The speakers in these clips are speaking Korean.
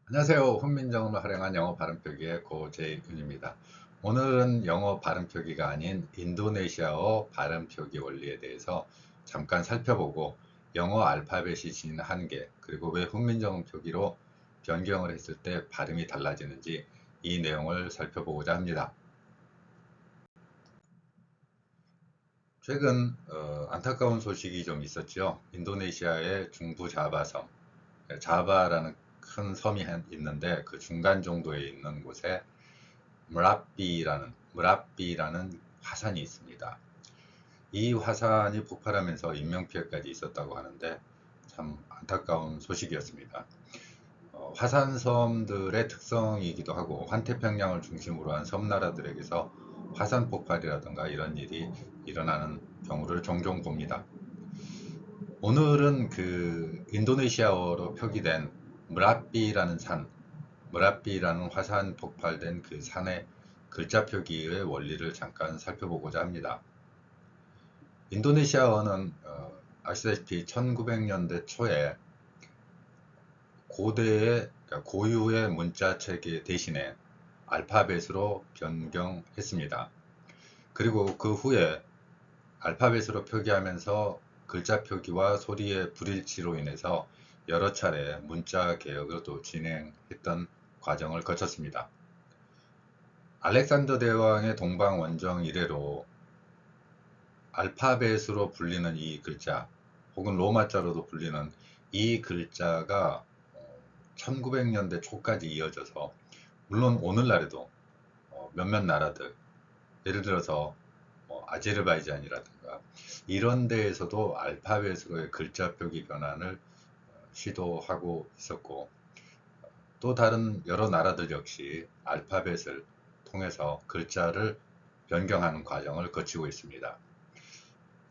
안녕하세요. 훈민정음을 활용한 영어 발음 표기의 고재윤입니다. 오늘은 영어 발음 표기가 아닌 인도네시아어 발음 표기 원리에 대해서 잠깐 살펴보고 영어 알파벳이 지닌 한계, 그리고 왜 훈민정음 표기로 변경을 했을 때 발음이 달라지는지 이 내용을 살펴보고자 합니다. 최근 안타까운 소식이 좀 있었죠. 인도네시아의 중부 자바섬, 자바라는 큰 섬이 있는데 그 중간 정도에 있는 곳에 무라비라는 화산이 있습니다. 이 화산이 폭발하면서 인명피해까지 있었다고 하는데 참 안타까운 소식이었습니다. 화산섬들의 특성이기도 하고 환태평양을 중심으로 한 섬나라들에게서 화산 폭발이라든가 이런 일이 일어나는 경우를 종종 봅니다. 오늘은 그 인도네시아어로 표기된 무라비라는 산, 무라비라는 화산 폭발된 그 산의 글자 표기의 원리를 잠깐 살펴보고자 합니다. 인도네시아어는 아시다시피 1900년대 초에 고대의 그러니까 고유의 문자 체계 대신에 알파벳으로 변경했습니다. 그리고 그 후에 알파벳으로 표기하면서 글자 표기와 소리의 불일치로 인해서 여러 차례 문자 개혁을 또 진행했던 과정을 거쳤습니다. 알렉산더 대왕의 동방 원정 이래로 알파벳으로 불리는 이 글자 혹은 로마자로도 불리는 이 글자가 1900년대 초까지 이어져서 물론 오늘날에도 몇몇 나라들 예를 들어서 아제르바이잔이라든가 이런 데에서도 알파벳으로의 글자 표기 변환을 시도하고 있었고 또 다른 여러 나라들 역시 알파벳을 통해서 글자를 변경하는 과정을 거치고 있습니다.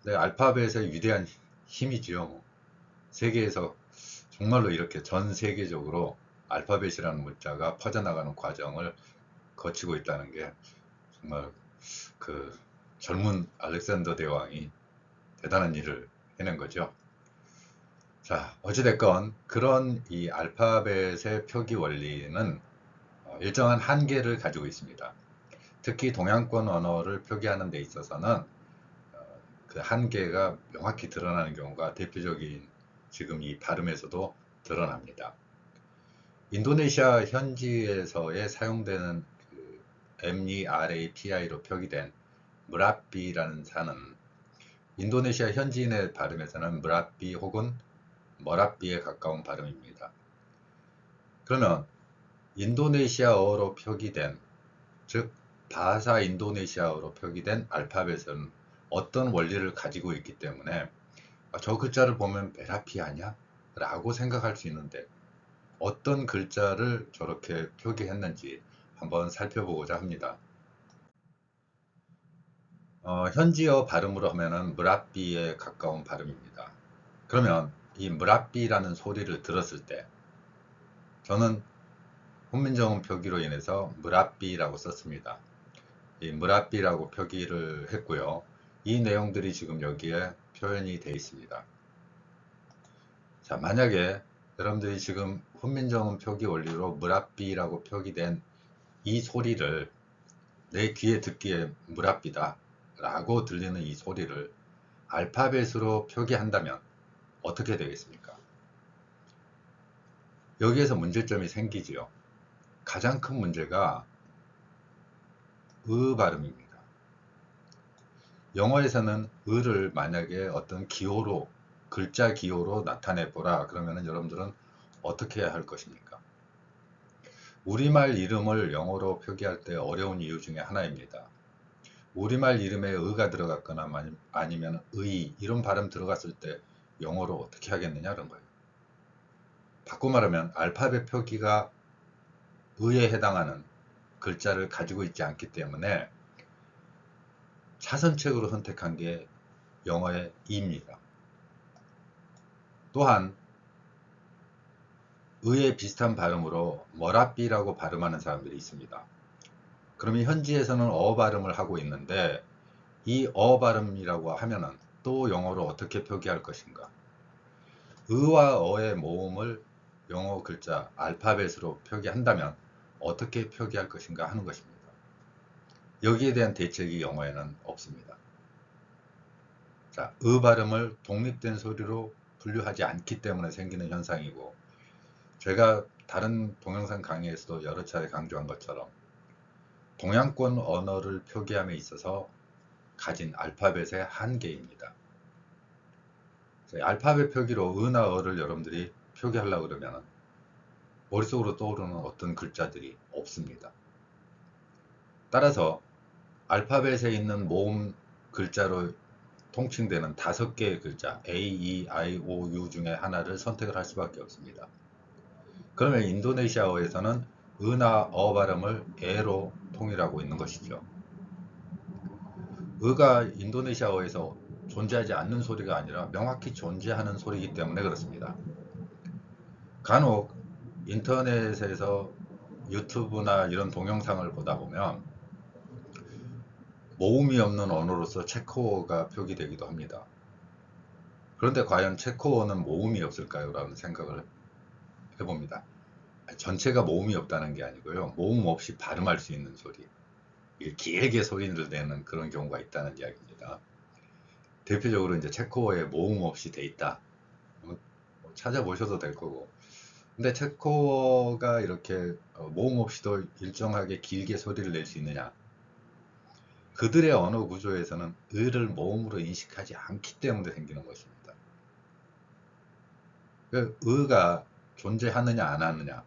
네, 알파벳의 위대한 힘이지요. 세계에서 정말로 이렇게 전 세계적으로 알파벳이라는 문자가 퍼져나가는 과정을 거치고 있다는 게 정말 그 젊은 알렉산더 대왕이 대단한 일을 해낸 거죠. 자, 어찌됐건 그런 이 알파벳의 표기 원리는 일정한 한계를 가지고 있습니다. 특히 동양권 언어를 표기하는 데 있어서는 그 한계가 명확히 드러나는 경우가 대표적인 지금 이 발음에서도 드러납니다. 인도네시아 현지에서의 사용되는 그 MERAPI로 표기된 무라비라는 산은 인도네시아 현지인의 발음에서는 무라비 혹은 머라비에 가까운 발음입니다. 그러면 인도네시아어로 표기된, 즉 바하사 인도네시아어로 표기된 알파벳은 어떤 원리를 가지고 있기 때문에 저 글자를 보면 메라피 아니야? 라고 생각할 수 있는데 어떤 글자를 저렇게 표기했는지 한번 살펴보고자 합니다. 현지어 발음으로 하면은 무라비에 가까운 발음입니다. 그러면 이 무라비라는 소리를 들었을 때 저는 훈민정음 표기로 인해서 무라비라고 썼습니다. 이 무라비라고 표기를 했고요. 이 내용들이 지금 여기에 표현이 되어 있습니다. 자, 만약에 여러분들이 지금 훈민정음 표기 원리로 무라비라고 표기된 이 소리를 내 귀에 듣기에 무라비다 라고 들리는 이 소리를 알파벳으로 표기한다면 어떻게 되겠습니까? 여기에서 문제점이 생기지요. 가장 큰 문제가 발음입니다. 영어에서는 을을 만약에 어떤 기호로, 글자 기호로 나타내 보라 그러면 여러분들은 어떻게 해야 할 것입니까? 우리말 이름을 영어로 표기할 때 어려운 이유 중에 하나입니다. 우리말 이름에 의가 들어갔거나 아니면 의 이런 발음 들어갔을 때 영어로 어떻게 하겠느냐는 거예요. 바꿔 말하면 알파벳 표기가 의에 해당하는 글자를 가지고 있지 않기 때문에 차선책으로 선택한 게 영어의 이입니다. 또한 의에 비슷한 발음으로 머라비라고 발음하는 사람들이 있습니다. 그러면 현지에서는 어 발음을 하고 있는데 이 어 발음이라고 하면은 또 영어로 어떻게 표기할 것인가? 의와 어의 모음을 영어 글자 알파벳으로 표기한다면 어떻게 표기할 것인가 하는 것입니다. 여기에 대한 대책이 영어에는 없습니다. 자, 발음을 독립된 소리로 분류하지 않기 때문에 생기는 현상이고, 제가 다른 동영상 강의에서도 여러 차례 강조한 것처럼 동양권 언어를 표기함에 있어서 가진 알파벳의 한계입니다. 알파벳 표기로 은하 어를 여러분들이 표기하려고 그러면 머릿속으로 떠오르는 어떤 글자들이 없습니다. 따라서 알파벳에 있는 모음 글자로 통칭되는 5개의 글자 A, E, I, O, U 중에 하나를 선택을 할 수밖에 없습니다. 그러면 인도네시아어에서는 은하 어 발음을 에로 통일하고 있는 것이죠. 의가 인도네시아어에서 존재하지 않는 소리가 아니라 명확히 존재하는 소리이기 때문에 그렇습니다. 간혹 인터넷에서 유튜브나 이런 동영상을 보다 보면 모음이 없는 언어로서 체코어가 표기되기도 합니다. 그런데 과연 체코어는 모음이 없을까요? 라는 생각을 해봅니다. 전체가 모음이 없다는 게 아니고요. 모음 없이 발음할 수 있는 소리. 길게 소리를 내는 그런 경우가 있다는 이야기입니다. 대표적으로 이제 체코어에 모음 없이 돼 있다. 찾아보셔도 될 거고. 근데 체코어가 이렇게 모음 없이도 일정하게 길게 소리를 낼 수 있느냐? 그들의 언어 구조에서는 을을 모음으로 인식하지 않기 때문에 생기는 것입니다. 그 의가 존재하느냐 안 하느냐,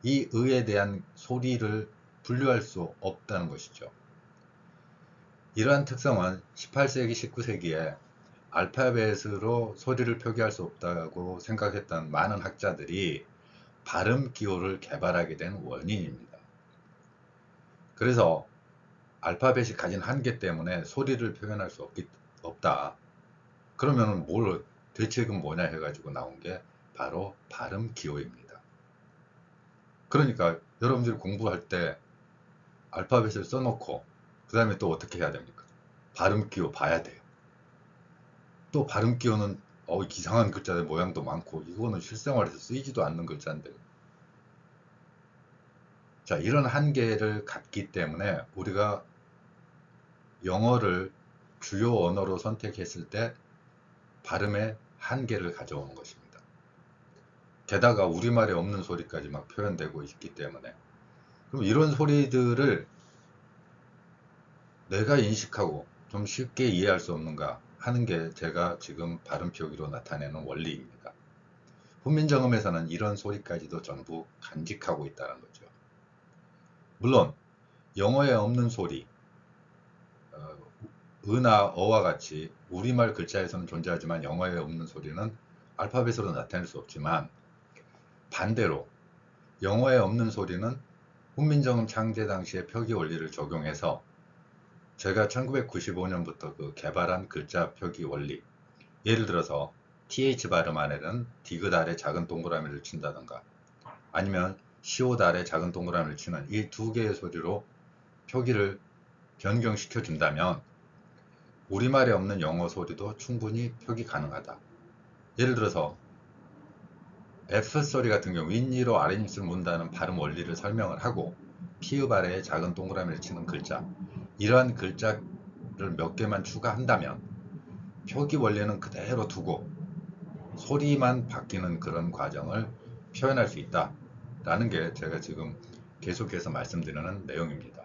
이 의에 대한 소리를 분류할 수 없다는 것이죠. 이러한 특성은 18세기, 19세기에 알파벳으로 소리를 표기할 수 없다고 생각했던 많은 학자들이 발음 기호를 개발하게 된 원인입니다. 그래서 알파벳이 가진 한계 때문에 소리를 표현할 수 없다. 그러면 대책은 뭐냐 해가지고 나온 게 바로 발음 기호입니다. 그러니까 여러분들이 공부할 때 알파벳을 써놓고 그 다음에 또 어떻게 해야 됩니까? 발음 기호 봐야 돼요. 또 발음 기호는 이상한 글자의 모양도 많고 이거는 실생활에서 쓰이지도 않는 글자인데, 자, 이런 한계를 갖기 때문에 우리가 영어를 주요 언어로 선택했을 때 발음의 한계를 가져오는 것입니다. 게다가 우리말에 없는 소리까지 막 표현되고 있기 때문에, 그럼 이런 소리들을 내가 인식하고 좀 쉽게 이해할 수 없는가 하는 게 제가 지금 발음 표기로 나타내는 원리입니다. 훈민정음에서는 이런 소리까지도 전부 간직하고 있다는 거죠. 물론 영어에 없는 소리, 의나 어와 같이 우리말 글자에서는 존재하지만 영어에 없는 소리는 알파벳으로 나타낼 수 없지만, 반대로 영어에 없는 소리는 훈민정음 창제 당시의 표기 원리를 적용해서 제가 1995년부터 그 개발한 글자 표기 원리, 예를 들어서 th 발음 안에는 디귿 아래 작은 동그라미를 친다던가 아니면 시옷 아래 작은 동그라미를 치는 이 2개의 소리로 표기를 변경시켜 준다면 우리말에 없는 영어 소리도 충분히 표기 가능하다. 예를 들어서 F 소리 같은 경우 윗니로 아랫입술을 문다는 발음 원리를 설명을 하고 피읍 아래에 작은 동그라미를 치는 글자, 이러한 글자를 몇 개만 추가한다면 표기 원리는 그대로 두고 소리만 바뀌는 그런 과정을 표현할 수 있다라는 게 제가 지금 계속해서 말씀드리는 내용입니다.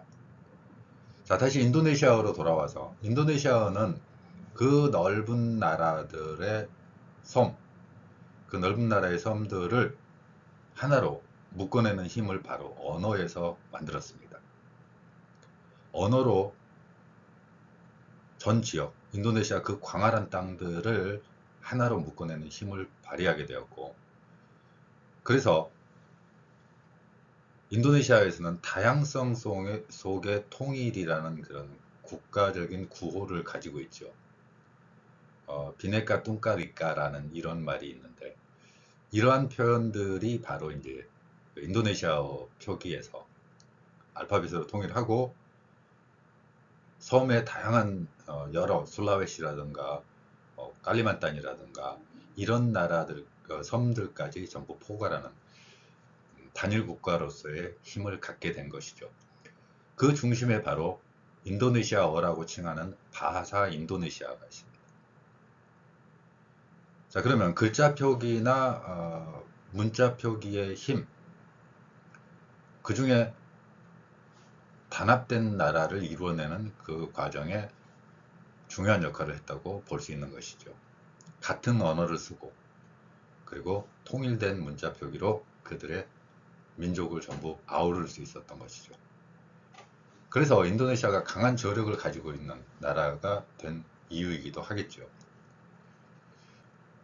자, 다시 인도네시아어로 돌아와서, 인도네시아어는 그 넓은 나라들의 섬, 그 넓은 나라의 섬들을 하나로 묶어내는 힘을 바로 언어에서 만들었습니다. 언어로 전 지역, 인도네시아 그 광활한 땅들을 하나로 묶어내는 힘을 발휘하게 되었고, 그래서 인도네시아에서는 다양성 속의 통일이라는 그런 국가적인 구호를 가지고 있죠. 비네까 뚱까리까라는 이런 말이 있는데, 이러한 표현들이 바로 이제 인도네시아어 표기에서 알파벳으로 통일하고 섬의 다양한 여러 술라웨시라든가 깔리만탄이라든가 이런 나라들 섬들까지 전부 포괄하는, 단일 국가로서의 힘을 갖게 된 것이죠. 그 중심에 바로 인도네시아어라고 칭하는 바하사 인도네시아가 있습니다. 자, 그러면 글자 표기나 문자 표기의 힘, 그 중에 단합된 나라를 이루어내는 그 과정에 중요한 역할을 했다고 볼 수 있는 것이죠. 같은 언어를 쓰고 그리고 통일된 문자 표기로 그들의 민족을 전부 아우를 수 있었던 것이죠. 그래서 인도네시아가 강한 저력을 가지고 있는 나라가 된 이유이기도 하겠죠.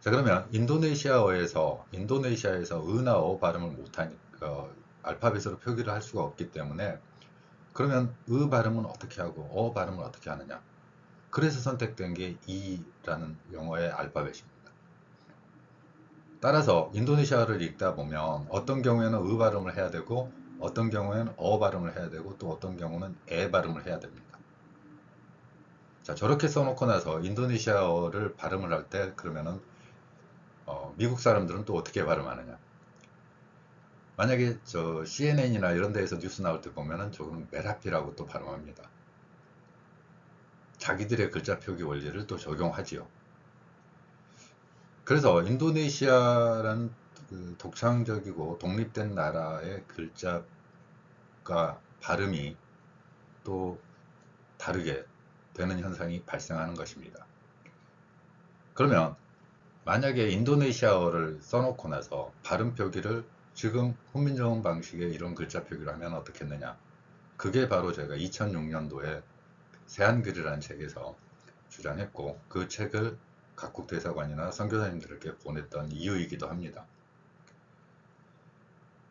자, 그러면 인도네시아에서 은하 어 발음을 못하니까 알파벳으로 표기를 할 수가 없기 때문에, 그러면 발음은 어떻게 하고 어 발음을 어떻게 하느냐. 그래서 선택된 게 E라는 영어의 알파벳입니다. 따라서 인도네시아를 읽다 보면 어떤 경우에는 발음을 해야 되고 어떤 경우에는 어 발음을 해야 되고 또 어떤 경우는 에 발음을 해야 됩니다. 자, 저렇게 써놓고 나서 인도네시아어를 발음을 할 때 그러면은 미국 사람들은 또 어떻게 발음하느냐. 만약에 저 CNN이나 이런 데에서 뉴스 나올 때 보면은 조금 메라피라고 또 발음합니다. 자기들의 글자 표기 원리를 또 적용하지요. 그래서 인도네시아라는 그 독창적이고 독립된 나라의 글자가 발음이 또 다르게 되는 현상이 발생하는 것입니다. 그러면 만약에 인도네시아어를 써놓고 나서 발음 표기를 지금 훈민정음 방식의 이런 글자 표기를 하면 어떻겠느냐. 그게 바로 제가 2006년도에 새한글이라는 책에서 주장했고, 그 책을 각국 대사관이나 선교사님들에게 보냈던 이유이기도 합니다.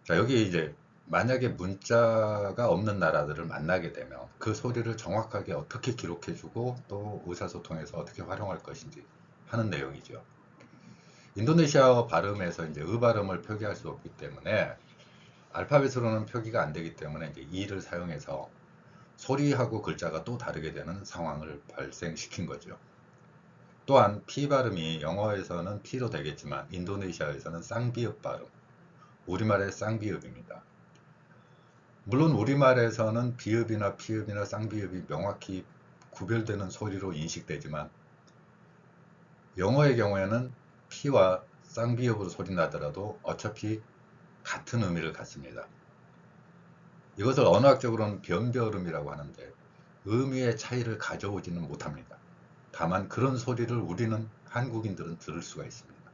자, 여기 이제 만약에 문자가 없는 나라들을 만나게 되면 그 소리를 정확하게 어떻게 기록해주고 또 의사소통에서 어떻게 활용할 것인지 하는 내용이죠. 인도네시아어 발음에서 이제 발음을 표기할 수 없기 때문에 알파벳으로는 표기가 안 되기 때문에 이제 E를 사용해서 소리하고 글자가 또 다르게 되는 상황을 발생시킨 거죠. 또한 P 발음이 영어에서는 P로 되겠지만 인도네시아에서는 쌍비읍 발음, 우리말의 쌍비읍입니다. 물론 우리말에서는 비읍이나 피읍이나 쌍비읍이 명확히 구별되는 소리로 인식되지만 영어의 경우에는 P와 쌍비읍으로 소리 나더라도 어차피 같은 의미를 갖습니다. 이것을 언어학적으로는 변별음이라고 하는데 의미의 차이를 가져오지는 못합니다. 다만 그런 소리를 우리는 한국인들은 들을 수가 있습니다.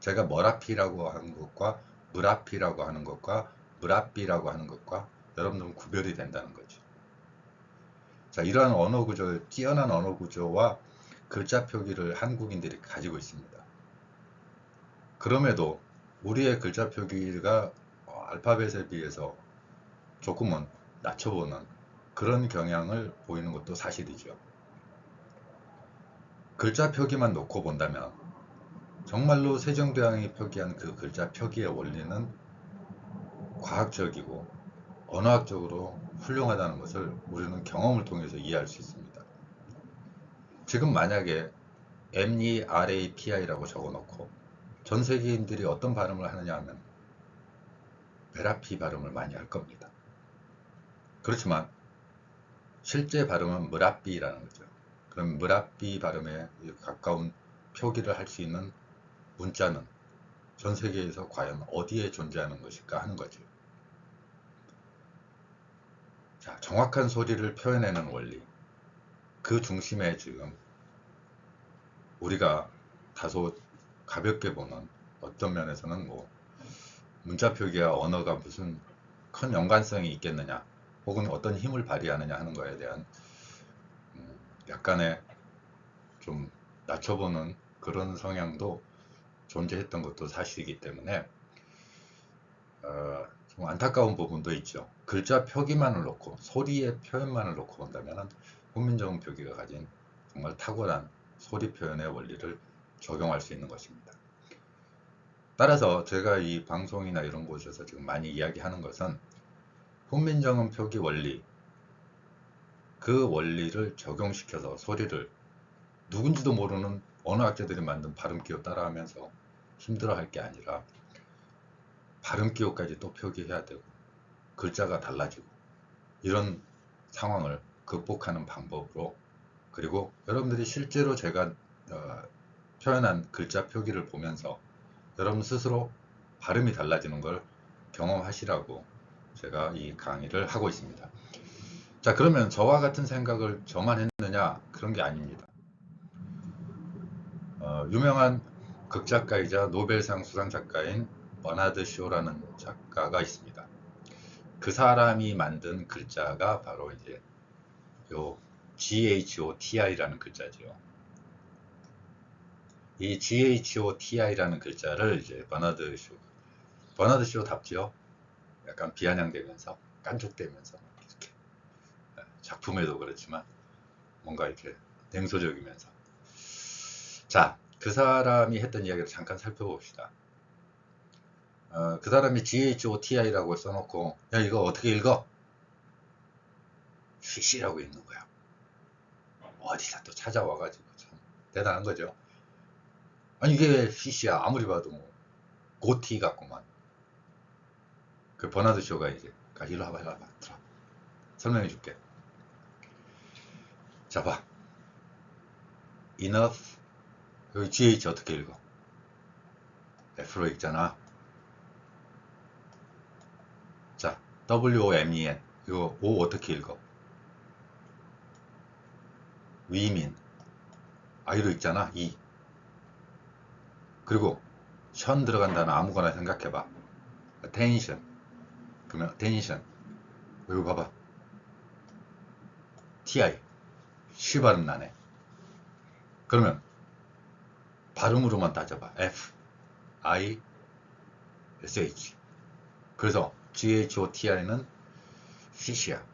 제가 머라피라고 하는 것과 무라피라고 하는 것과 무라삐라고 하는 것과 여러분들은 구별이 된다는 거죠. 자, 이러한 언어 구조, 뛰어난 언어 구조와 글자 표기를 한국인들이 가지고 있습니다. 그럼에도 우리의 글자 표기가 알파벳에 비해서 조금은 낮춰보는 그런 경향을 보이는 것도 사실이죠. 글자 표기만 놓고 본다면 정말로 세종대왕이 표기한 그 글자 표기의 원리는 과학적이고 언어학적으로 훌륭하다는 것을 우리는 경험을 통해서 이해할 수 있습니다. 지금 만약에 MERAPI라고 적어놓고 전 세계인들이 어떤 발음을 하느냐 하면 메라피 발음을 많이 할 겁니다. 그렇지만 실제 발음은 무라삐라는 거죠. 그럼 무라삐 발음에 가까운 표기를 할 수 있는 문자는 전 세계에서 과연 어디에 존재하는 것일까 하는 거죠. 자, 정확한 소리를 표현해내는 원리, 그 중심에 지금 우리가 다소 가볍게 보는, 어떤 면에서는 뭐 문자 표기와 언어가 무슨 큰 연관성이 있겠느냐 혹은 어떤 힘을 발휘하느냐 하는 거에 대한 약간의 좀 낮춰보는 그런 성향도 존재했던 것도 사실이기 때문에 좀 안타까운 부분도 있죠. 글자 표기만을 놓고 소리의 표현만을 놓고 본다면 훈민정음 표기가 가진 정말 탁월한 소리 표현의 원리를 적용할 수 있는 것입니다. 따라서 제가 이 방송이나 이런 곳에서 지금 많이 이야기하는 것은 훈민정음 표기 원리, 그 원리를 적용시켜서 소리를 누군지도 모르는 언어학자들이 만든 발음기호 따라하면서 힘들어할 게 아니라 발음 기호까지 또 표기해야 되고 글자가 달라지고 이런 상황을 극복하는 방법으로, 그리고 여러분들이 실제로 제가 표현한 글자 표기를 보면서 여러분 스스로 발음이 달라지는 걸 경험하시라고 제가 이 강의를 하고 있습니다. 자, 그러면 저와 같은 생각을 저만 했느냐? 그런 게 아닙니다. 유명한 극작가이자 노벨상 수상 작가인 버나드 쇼라는 작가가 있습니다. 그 사람이 만든 글자가 바로 이제 요 GHOTI라는 글자죠. 이 GHOTI라는 글자를 이제 버나드 쇼답죠. 약간 비아냥대면서 깐족대면서 이렇게 작품에도 그렇지만 뭔가 이렇게 냉소적이면서, 자, 그 사람이 했던 이야기를 잠깐 살펴봅시다. 그 사람이 GHOTI라고 써놓고 야 이거 어떻게 읽어? CC라고 읽는 거야. 어디서 또 찾아와가지고 참 대단한 거죠. 아니 이게 왜 CC야? 아무리 봐도 뭐 고티 같구만. 그 버나드 쇼가 이제 일로 와봐 들어 설명해 줄게. 자 봐, enough, 여기 GH 어떻게 읽어? F로 읽잖아. 자, WOMEN, 이거 O 어떻게 읽어? 위민, I로 읽잖아. E. 그리고 션 들어간다는 아무거나 생각해봐. attention, 그러면 attention, 여기 봐봐, TI, 쉬 발음 나네. 그러면 발음으로만 따져봐. F, I, SH. 그래서 GHOTI는 CC야.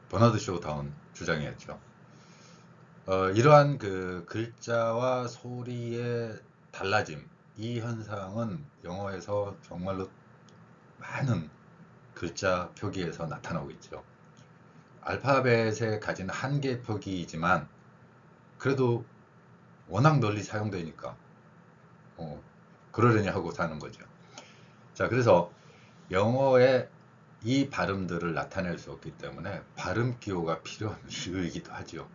버나드 쇼다운 주장이었죠. 이러한 그 글자와 소리의 달라짐, 이 현상은 영어에서 정말로 많은 글자 표기에서 나타나고 있죠. 알파벳에 가진 한계 표기이지만 그래도 워낙 널리 사용되니까 그러려니 하고 사는 거죠. 자, 그래서 영어의 이 발음들을 나타낼 수 없기 때문에 발음 기호가 필요한 이유이기도 하죠.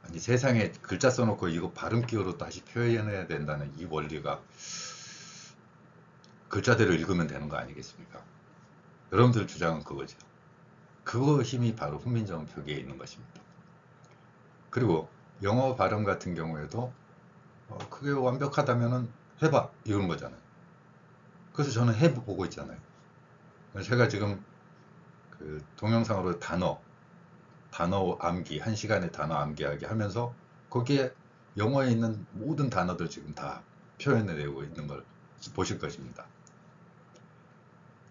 아니 세상에 글자 써놓고 이거 발음 기호로 다시 표현해야 된다는 이 원리가 글자대로 읽으면 되는 거 아니겠습니까? 여러분들 주장은 그거죠. 그거 힘이 바로 훈민정음 표기에 있는 것입니다. 그리고 영어 발음 같은 경우에도 그게 완벽하다면은 해봐 이런 거잖아요. 그래서 저는 해보고 있잖아요. 제가 지금 그 동영상으로 단어 암기, 1시간의 단어 암기하기 하면서 거기에 영어에 있는 모든 단어들 지금 다 표현해내고 있는 걸 보실 것입니다.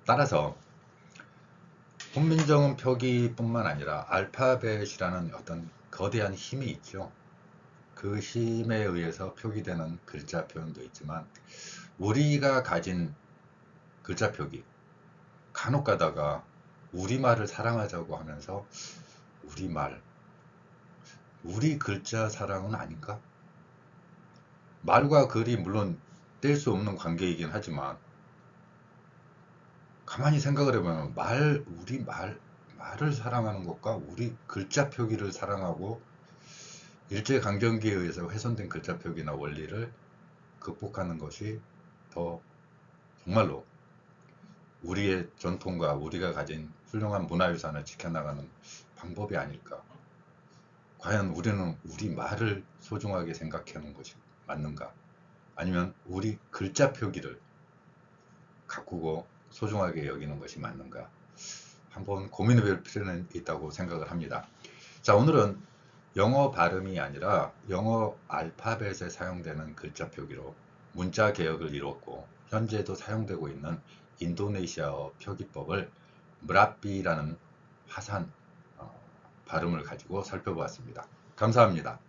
따라서 훈민정음 표기뿐만 아니라 알파벳이라는 어떤 거대한 힘이 있죠. 그 힘에 의해서 표기되는 글자 표현도 있지만 우리가 가진 글자 표기, 간혹 가다가 우리말을 사랑하자고 하면서 우리 글자 사랑은 아닌가? 말과 글이 물론 뗄 수 없는 관계이긴 하지만 가만히 생각을 해보면 말을 사랑하는 것과 우리 글자 표기를 사랑하고 일제강점기에 의해서 훼손된 글자 표기나 원리를 극복하는 것이 더 정말로 우리의 전통과 우리가 가진 훌륭한 문화유산을 지켜나가는 방법이 아닐까. 과연 우리는 우리 말을 소중하게 생각하는 것이 맞는가? 아니면 우리 글자 표기를 가꾸고 소중하게 여기는 것이 맞는가? 한번 고민해 볼 필요는 있다고 생각을 합니다. 자, 오늘은 영어 발음이 아니라 영어 알파벳에 사용되는 글자 표기로 문자 개혁을 이뤘고 현재도 사용되고 있는 인도네시아어 표기법을 무라삐라는 화산 발음을 가지고 살펴보았습니다. 감사합니다.